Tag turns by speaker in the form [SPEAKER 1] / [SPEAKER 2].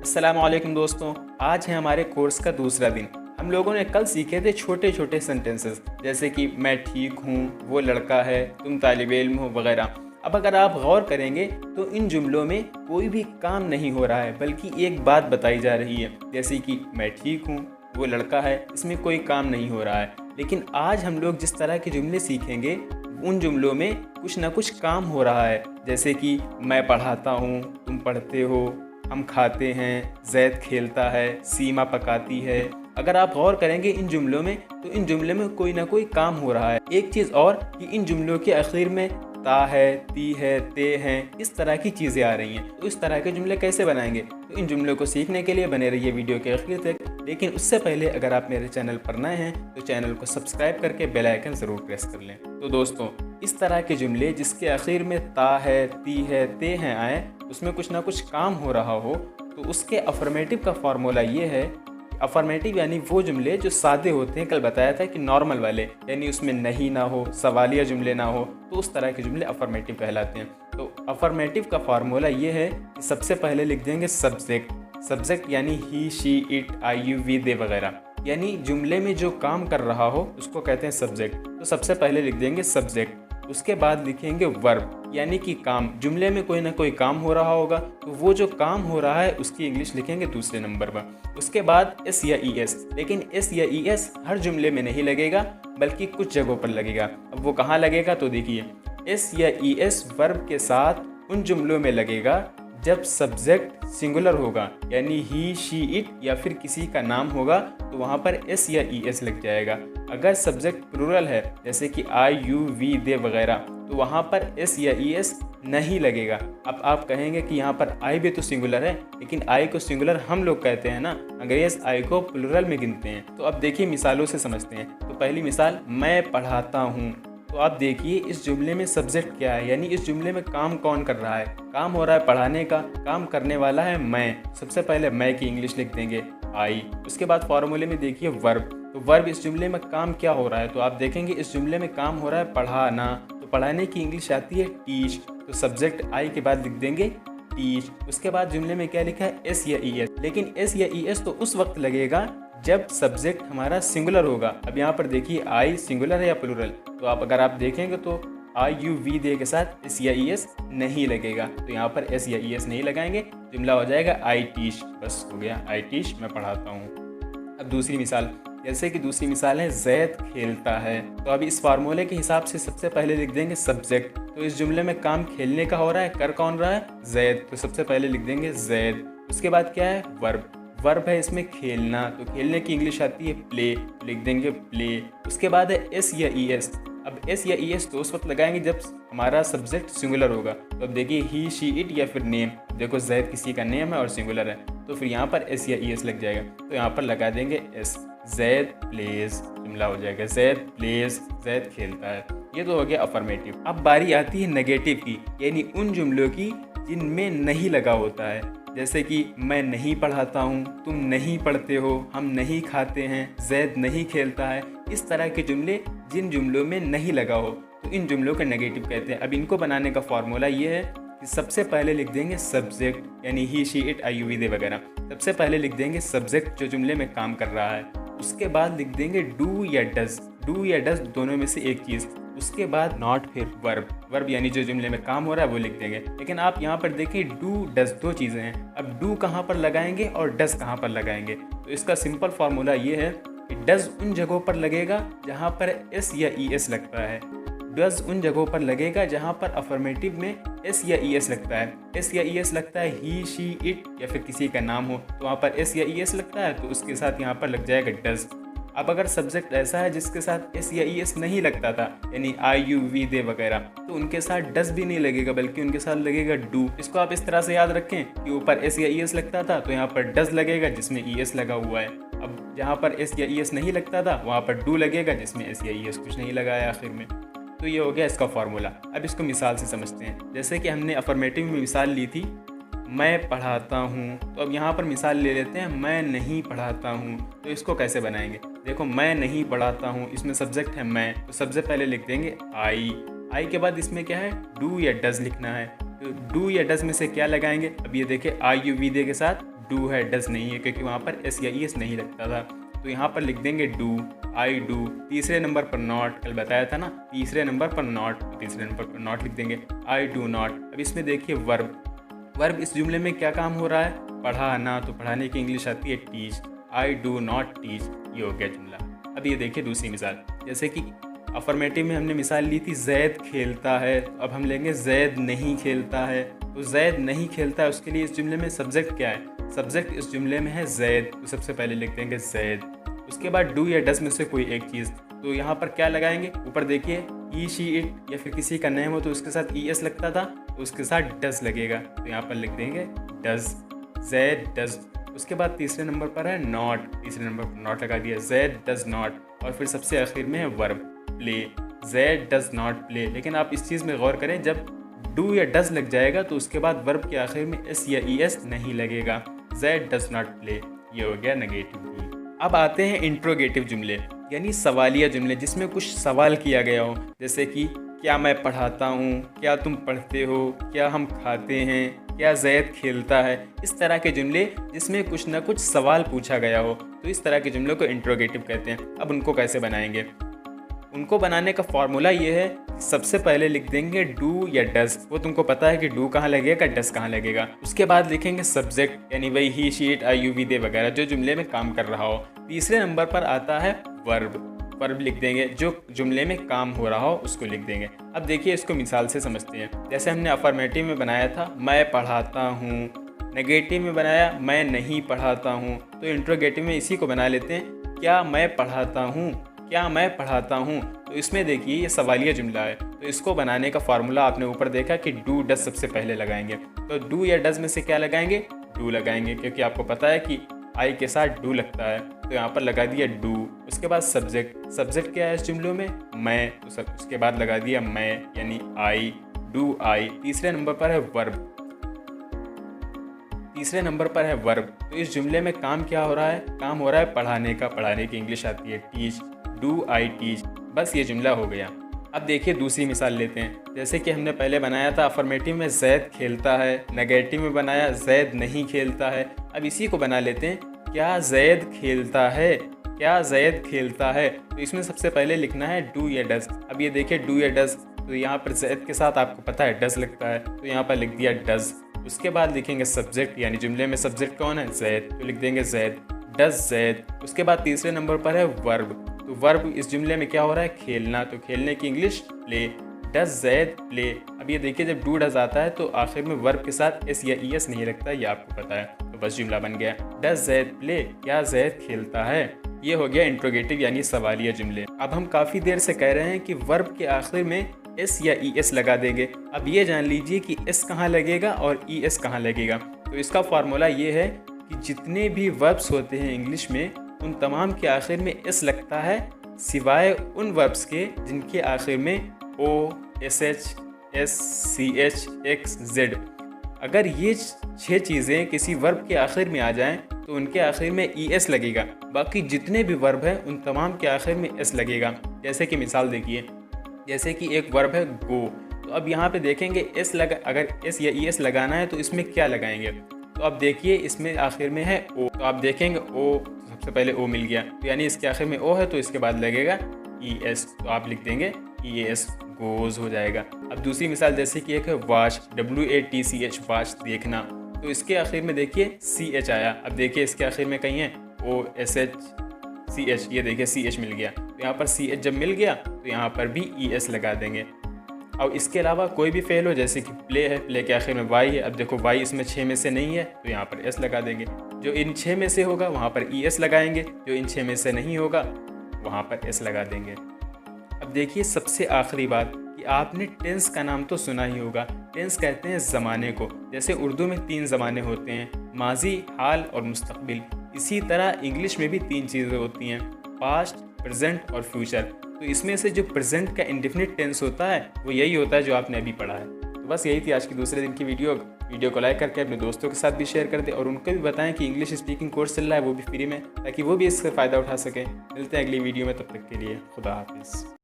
[SPEAKER 1] अस्सलामुअलैकुम दोस्तों, आज है हमारे कोर्स का दूसरा दिन। हम लोगों ने कल सीखे थे छोटे छोटे सेंटेंसेस, जैसे कि मैं ठीक हूँ, वो लड़का है, तुम तालिब इल्म हो वगैरह। अब अगर आप गौर करेंगे तो इन जुमलों में कोई भी काम नहीं हो रहा है, बल्कि एक बात बताई जा रही है। जैसे कि मैं ठीक हूँ, वो लड़का है, इसमें कोई काम नहीं हो रहा है। लेकिन आज हम लोग जिस तरह के जुमले सीखेंगे, उन जुमलों में कुछ ना कुछ काम हो रहा है। जैसे कि मैं पढ़ाता हूँ, तुम पढ़ते हो, हम खाते हैं, जैद खेलता है, सीमा पकाती है। अगर आप गौर करेंगे इन जुमलों में, तो इन जुमलों में कोई ना कोई काम हो रहा है। एक चीज़ और कि इन जुमलों के आखिर में ता है, ती है, ते हैं, इस तरह की चीज़ें आ रही हैं। तो इस तरह के जुमले कैसे बनाएंगे? तो इन जुमलों को सीखने के लिए बने रहिए वीडियो के आखिर तक। लेकिन उससे पहले अगर आप मेरे चैनल पर नए हैं तो चैनल को सब्सक्राइब करके बेल आइकन ज़रूर प्रेस कर लें। तो दोस्तों, इस तरह के जुमले जिसके आखिर में ता है, ती है, ते हैं आए, उसमें कुछ ना कुछ काम हो रहा हो, तो उसके अफर्मेटिव का फार्मूला ये है। अफर्मेटिव यानी वो जुमले जो सादे होते हैं। कल बताया था कि नॉर्मल वाले, यानी उसमें नहीं ना हो, सवालिया जुमले ना हो, तो उस तरह के जुमले अफर्मेटिव कहलाते हैं। तो अफर्मेटिव का फार्मूला ये है कि सबसे पहले लिख देंगे सब्जेक्ट। सब्जेक्ट यानी he, she, it, I, you, we, they वगैरह, यानी जुमले में जो काम कर रहा हो उसको कहते हैं सब्जेक्ट। तो सबसे पहले लिख देंगे सब्जेक्ट। उसके बाद लिखेंगे वर्ब, यानी कि काम। जुमले में कोई ना कोई काम हो रहा होगा, तो वो जो काम हो रहा है उसकी इंग्लिश लिखेंगे दूसरे नंबर पर। उसके बाद एस या ई एस, लेकिन एस या ई एस हर जुमले में नहीं लगेगा, बल्कि कुछ जगहों पर लगेगा। अब वो कहाँ लगेगा? तो देखिए, एस या ई एस वर्ब के साथ उन जुमलों में लगेगा जब सब्जेक्ट सिंगुलर होगा, यानी ही, शी, इट या फिर किसी का नाम होगा, तो वहाँ पर एस या ई एस लग जाएगा। अगर सब्जेक्ट प्लूरल है, जैसे कि आई, यू, वी, दे वगैरह, तो वहाँ पर एस या ई एस नहीं लगेगा। अब आप कहेंगे कि यहाँ पर आई भी तो सिंगुलर है, लेकिन आई को सिंगुलर हम लोग कहते हैं ना, अंग्रेज आई को प्लूरल में गिनते हैं। तो अब देखिए मिसालों से समझते हैं। तो पहली मिसाल, मैं पढ़ाता हूँ। तो आप देखिए इस जुमले में सब्जेक्ट क्या है, यानी इस जुमले में काम कौन कर रहा है? काम हो रहा है पढ़ाने का, काम करने वाला है मैं। सबसे पहले मैं की इंग्लिश लिख देंगे आई। उसके बाद फॉर्मूले में देखिए वर्ब। तो वर्ब इस जुमले में काम क्या हो रहा है? तो आप देखेंगे इस जुमले में काम हो रहा है पढ़ाना। तो पढ़ाने की इंग्लिश आती है टीच। तो सब्जेक्ट आई के बाद लिख देंगे टीच। उसके बाद जुमले में क्या लिखा है? एस या ई एस। लेकिन एस या ई एस तो उस वक्त लगेगा जब सब्जेक्ट हमारा सिंगुलर होगा। अब यहाँ पर देखिए आई सिंगुलर है या प्लूरल? तो अगर आप देखेंगे तो आई, यू, वी, दे के साथ एस या ई एस नहीं लगेगा। तो यहाँ पर एस या ई एस नहीं लगाएंगे, जुमला हो जाएगा आई टीच। बस हो गया, आई टीच, मैं पढ़ाता हूँ। अब दूसरी मिसाल, जैसे कि दूसरी मिसाल है जैद खेलता है। तो अब इस फार्मूले के हिसाब से सबसे पहले लिख देंगे सब्जेक्ट। तो इस जुमले में काम खेलने का हो रहा है, कर कौन रहा है? जैद। तो सबसे पहले लिख देंगे जैद। उसके बाद क्या है? वर्ब। वर्ब है इसमें खेलना। तो खेलने की इंग्लिश आती है प्ले, लिख देंगे प्ले। उसके बाद है एस या ई एस। अब एस या ई एस तो उस वक्त लगाएंगे जब हमारा सब्जेक्ट सिंगुलर होगा। तो अब देखिए ही, शी, इट या फिर नेम। देखो जैद किसी का नेम है और सिंगुलर है, तो फिर यहाँ पर एस या ई एस लग जाएगा। तो यहाँ पर लगा देंगे एस। जैद प्लेज, जुमला हो जाएगा जैद प्लेज, जैद खेलता है। ये तो हो गया अफर्मेटिव। अब बारी आती है नेगेटिव की, यानी उन जुमलों की जिनमें नहीं लगा होता है। जैसे कि मैं नहीं पढ़ाता हूँ, तुम नहीं पढ़ते हो, हम नहीं खाते हैं, जैद नहीं खेलता है। इस तरह के जुमले जिन जुमलों में नहीं लगा हो, तो इन जुमलों के नेगेटिव कहते हैं। अब इनको बनाने का फॉर्मूला ये है कि सबसे पहले लिख देंगे सब्जेक्ट, यानी he, she, it, I, you, we, they वगैरह। सबसे पहले लिख देंगे सब्जेक्ट जो जुमले में काम कर रहा है। उसके बाद लिख देंगे डू या डज। डू या डज दोनों में से एक चीज़। उसके बाद नॉट, फिर वर्ब। वर्ब यानी जो जुमले में काम हो रहा है वो लिख देंगे। लेकिन आप यहाँ पर देखिए डू डज दो चीज़ें हैं। अब डू कहाँ पर लगाएंगे और डज कहाँ पर लगाएंगे? तो इसका सिंपल फार्मूला ये है कि डज उन जगहों पर लगेगा जहाँ पर एस या ई एस लगता है। डज उन जगहों पर लगेगा जहाँ पर अफर्मेटिव में एस या ई एस लगता है। एस या ई एस लगता है ही, शी, इट या फिर किसी का नाम हो, तो वहाँ पर एस या ई एस लगता है, तो उसके साथ यहाँ पर लग जाएगा डज। अब अगर सब्जेक्ट ऐसा है जिसके साथ एस या ई एस नहीं लगता था, यानी आई, यू, वी, दे वगैरह, तो उनके साथ डज भी नहीं लगेगा, बल्कि उनके साथ लगेगा डू। इसको आप इस तरह से याद रखें कि ऊपर एस या ई एस लगता था तो यहाँ पर डज लगेगा जिसमें ई एस लगा हुआ है। अब जहाँ पर एस या ई एस नहीं लगता था वहाँ पर डू लगेगा जिसमें एस या ई एस कुछ नहीं लगाया आखिर में। तो ये हो गया इसका फॉर्मूला। अब इसको मिसाल से समझते हैं। जैसे कि हमने अफर्मेटिव में मिसाल ली थी मैं पढ़ाता हूँ, तो अब यहाँ पर मिसाल ले लेते हैं मैं नहीं पढ़ाता हूँ। तो इसको कैसे बनाएंगे? देखो मैं नहीं पढ़ाता हूँ, इसमें सब्जेक्ट है मैं, तो सबसे पहले लिख देंगे आई। आई के बाद इसमें क्या है? डू या डज लिखना है। तो डू या डज में से क्या लगाएंगे? अब ये देखिए आई, यू, वी, दे के साथ डू है, डज नहीं है, क्योंकि वहाँ पर एस या ई एस नहीं लगता था। तो यहाँ पर लिख देंगे डू, आई डू। तीसरे नंबर पर नॉट, कल बताया था ना, तीसरे नंबर पर नॉट, तो तीसरे नंबर पर नॉट लिख देंगे, आई डू नॉट। अब इसमें देखिए वर्ब, वर्ब इस जुमले में क्या काम हो रहा है, पढ़ाना, तो पढ़ाने की इंग्लिश आती है teach, I do not teach, ये हो गया जुमला। अब ये देखिए दूसरी मिसाल, जैसे कि अफर्मेटिव में हमने मिसाल ली थी जैद खेलता है, तो अब हम लेंगे जैद नहीं खेलता है। तो जैद नहीं खेलता है, उसके लिए इस जुमले में सब्जेक्ट क्या है, सब्जेक्ट इस जुमले में है जैद, तो सबसे पहले लिख देंगे जैद। उसके बाद डू या डज में से कोई एक चीज़, तो यहाँ पर क्या लगाएंगे, ऊपर देखिए ई शी इट या फिर किसी का नेम हो तो उसके साथ ई एस लगता था, तो उसके साथ डज लगेगा, तो यहाँ पर लिख देंगे डज, जैद डज। उसके बाद तीसरे नंबर पर है नॉट, तीसरे नंबर पर नॉट लगा दिया, जैद डज नॉट। और फिर सबसे आखिर में है verb play, Zaid does not play. लेकिन आप इस चीज़ में गौर करें, जब डू या डज लग जाएगा तो उसके बाद वर्ब के आखिर में एस या ई एस नहीं लगेगा, जैद डज नॉट प्ले, ये हो गया नेगेटिव रूल। अब आते हैं इंट्रोगेटिव जुमले, यानी सवालिया जुमले जिसमें कुछ सवाल किया गया हो, जैसे कि क्या मैं पढ़ाता हूँ, क्या तुम पढ़ते हो, क्या हम खाते हैं, क्या जैद खेलता है। इस तरह के जुमले जिसमें कुछ ना कुछ सवाल पूछा गया हो, तो इस तरह के जुमलों को इंट्रोगेटिव कहते हैं। अब उनको कैसे बनाएंगे, उनको बनाने का फॉर्मूला ये है, सबसे पहले लिख देंगे डू या डज, वो तुमको पता है कि डू कहाँ लगेगा, डज कहाँ लगेगा। उसके बाद लिखेंगे सब्जेक्ट, यानी वही he she it I you we they वगैरह जो जुमले में काम कर रहा हो। तीसरे नंबर पर आता है वर्ब, वर्ब लिख देंगे, जो जुमले में काम हो रहा हो उसको लिख देंगे। अब देखिए इसको मिसाल से समझते हैं, जैसे हमने अफर्मेटिव में बनाया था मैं पढ़ाता हूँ, नेगेटिव में बनाया मैं नहीं पढ़ाता हूँ, तो इंट्रोगेटिव में इसी को बना लेते हैं, क्या मैं पढ़ाता हूँ, क्या मैं पढ़ाता हूँ। तो इसमें देखिए ये सवालिया जुमला है, तो इसको बनाने का फार्मूला आपने ऊपर देखा कि डू डज सबसे पहले लगाएंगे, तो डू या डज में से क्या लगाएंगे, डू लगाएंगे, क्योंकि आपको पता है कि आई के साथ डू लगता है, तो यहाँ पर लगा दिया डू। उसके बाद सब्जेक्ट, सब्जेक्ट क्या है इस जुमलों में, मैं, तो उसके बाद लगा दिया मैं, यानी आई डू आई। तीसरे नंबर पर है वर्ब, तीसरे नंबर पर है वर्ब, तो इस जुमले में काम क्या हो रहा है, काम हो रहा है पढ़ाने का, पढ़ाने की इंग्लिश आती है टीच, डू आई टीच, बस ये जुमला हो गया। अब देखिए दूसरी मिसाल लेते हैं, जैसे कि हमने पहले बनाया था अफर्मेटिव में जैद खेलता है, नेगेटिव में बनाया जैद नहीं खेलता है। अब इसी को बना लेते हैं, क्या जैद खेलता है, क्या जैद खेलता है। तो इसमें सबसे पहले लिखना है डू या डज। अब ये देखिए डू या डज, तो यहाँ पर जैद के साथ आपको पता है डज लगता है, तो यहाँ पर लिख दिया डज। उसके बाद लिखेंगे सब्जेक्ट, यानी जुमले में सब्जेक्ट कौन है, जैद, तो लिख देंगे जैद, डज जैद। उसके बाद तीसरे नंबर पर है वर्ब, तो वर्ब इस जुमले में क्या हो रहा है, खेलना, तो खेलने की English play, does Zaid play. अब ये देखिए जब डू डज आता है तो आखिर में वर्ब के साथ एस या ई एस नहीं लगता, ये आपको पता है, तो बस जुमला बन गया, डज जैद प्ले, क्या जैद खेलता है। ये हो गया इंट्रोगेटिव यानी सवालिया जुमले। अब हम काफ़ी देर से कह रहे हैं कि वर्ब के आखिर में एस या ई एस लगा देंगे। अब ये जान लीजिए कि एस कहाँ लगेगा और ई एस कहाँ लगेगा। तो इसका फार्मूला ये है कि जितने भी वर्ब्स होते हैं इंग्लिश में, उन तमाम के आखिर में एस लगता है, सिवाय उन वर्ब्स के जिनके आखिर में O, S H, S, C H, X, Z. अगर ये 6 चीज़ें किसी वर्ब के आखिर में आ जाएं तो उनके आखिर में ई एस लगेगा, बाकी जितने भी वर्ब हैं उन तमाम के आखिर में एस लगेगा। जैसे कि मिसाल देखिए, जैसे कि एक वर्ब है गो, तो अब यहाँ पे देखेंगे एस लगा, अगर एस या ई एस लगाना है तो इसमें क्या लगाएंगे, तो अब देखिए इसमें आखिर में है ओ, तो आप देखेंगे ओ, सबसे पहले ओ मिल गया, तो यानी इसके आखिर में ओ है तो इसके बाद लगेगा ई एस, तो आप लिख देंगे ई एस, गोज हो जाएगा। अब दूसरी मिसाल जैसे कि एक है वॉच, WATCH वॉच, देखना, तो इसके आखिर में देखिए CH आया। अब देखिए इसके आखिर में कहीं है OSHCH, ये देखिए CH मिल गया, तो यहाँ पर CH जब मिल गया तो यहाँ पर भी ES लगा देंगे। अब इसके अलावा कोई भी फेल हो, जैसे कि प्ले है, प्ले के आखिर में Y है, अब देखो Y इसमें 6 में से नहीं है तो यहाँ पर S लगा देंगे। जो इन 6 में से होगा वहाँ पर ES लगाएंगे, जो इन 6 में से नहीं होगा वहाँ पर S लगा देंगे। अब देखिए सबसे आखिरी बात कि आपने टेंस का नाम तो सुना ही होगा। टेंस कहते हैं ज़माने को। जैसे उर्दू में 3 ज़माने होते हैं, माजी, हाल और मुस्तकबिल। इसी तरह इंग्लिश में भी 3 चीज़ें होती हैं, पास्ट, प्रेजेंट और फ्यूचर। तो इसमें से जो प्रेजेंट का इंडेफिनिट टेंस होता है वो यही होता है जो आपने अभी पढ़ा है। तो बस यही थी आज की दूसरे दिन की वीडियो को लाइक करके अपने दोस्तों के साथ भी शेयर कर दें और उनको भी बताएं कि इंग्लिश स्पीकिंग कोर्स चल रहा है, वो भी फ्री में, ताकि वो भी इससे फ़ायदा उठा सकें। मिलते हैं अगली वीडियो में, तब तक के लिए खुदा हाफिज़।